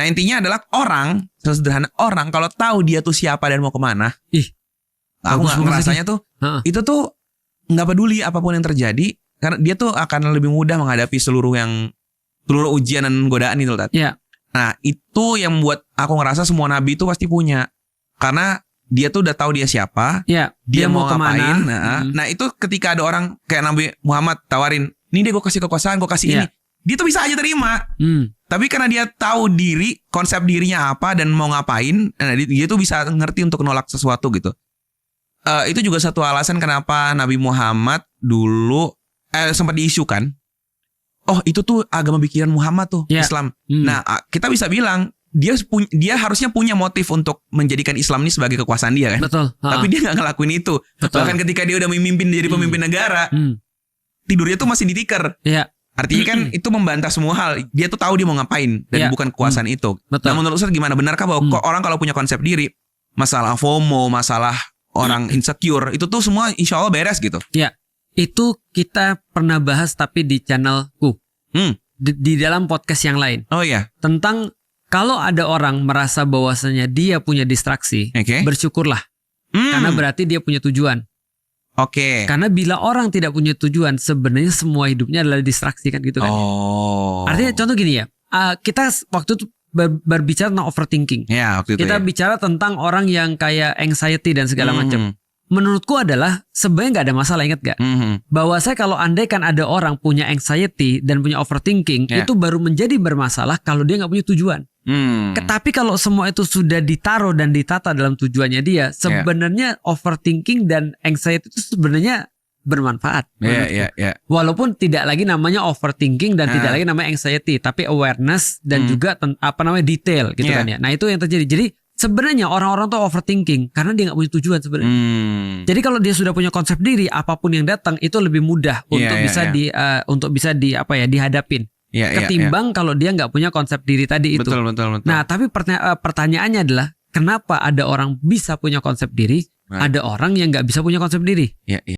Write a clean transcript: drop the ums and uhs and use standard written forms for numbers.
Nah intinya adalah orang, sesederhana orang kalau tahu dia tuh siapa dan mau kemana, aku nggak ngerasanya tuh itu tuh nggak peduli apapun yang terjadi, karena dia tuh akan lebih mudah menghadapi seluruh ujian dan godaan itu, Tat. Iya. Nah itu yang membuat aku ngerasa semua nabi itu pasti punya, karena dia tuh udah tahu dia siapa, dia mau ngapain. Nah itu ketika ada orang kayak Nabi Muhammad tawarin, nih deh gue kasih kekuasaan, gue kasih ini, dia tuh bisa aja terima. Tapi karena dia tahu diri, konsep dirinya apa dan mau ngapain, nah dia tuh bisa ngerti untuk nolak sesuatu gitu. Itu juga satu alasan kenapa Nabi Muhammad dulu sempat diisukan. Oh itu tuh agama pikiran Muhammad tuh, Islam. Nah kita bisa bilang dia harusnya punya motif untuk menjadikan Islam ini sebagai kekuasaan dia kan. Betul. Tapi dia nggak ngelakuin itu. Bahkan ketika dia udah memimpin jadi pemimpin negara, tidurnya tuh masih ditikar. Artinya kan itu membantah semua hal. Dia tuh tahu dia mau ngapain dan bukan kekuasaan itu. Betul. Nah menurut Ustaz gimana? Benarkah bahwa orang kalau punya konsep diri, masalah FOMO, masalah orang insecure, itu tuh semua insya Allah beres gitu? Ya, itu kita pernah bahas tapi di channelku. Di dalam podcast yang lain. Oh iya. Tentang kalau ada orang merasa bahwasanya dia punya distraksi, bersyukurlah. Karena berarti dia punya tujuan. Karena bila orang tidak punya tujuan, sebenarnya semua hidupnya adalah distraksi kan gitu kan. Artinya contoh gini ya, kita waktu itu berbicara tentang overthinking. Waktu itu kita bicara tentang orang yang kayak anxiety dan segala macam. Menurutku adalah sebenarnya nggak ada masalah, ingat gak? Bahwa saya kalau andai kan ada orang punya anxiety dan punya overthinking, itu baru menjadi bermasalah kalau dia nggak punya tujuan. Tapi kalau semua itu sudah ditaruh dan ditata dalam tujuannya dia, sebenarnya overthinking dan anxiety itu sebenarnya bermanfaat. Walaupun tidak lagi namanya overthinking dan tidak lagi namanya anxiety, tapi awareness dan juga detail gitu kan ya. Nah itu yang terjadi. Jadi sebenarnya orang-orang tuh overthinking karena dia nggak punya tujuan sebenarnya. Jadi kalau dia sudah punya konsep diri, apapun yang datang itu lebih mudah untuk bisa dihadapin. Ketimbang kalau dia nggak punya konsep diri tadi itu. Betul. Nah, tapi pertanyaannya adalah kenapa ada orang bisa punya konsep diri, ada orang yang nggak bisa punya konsep diri?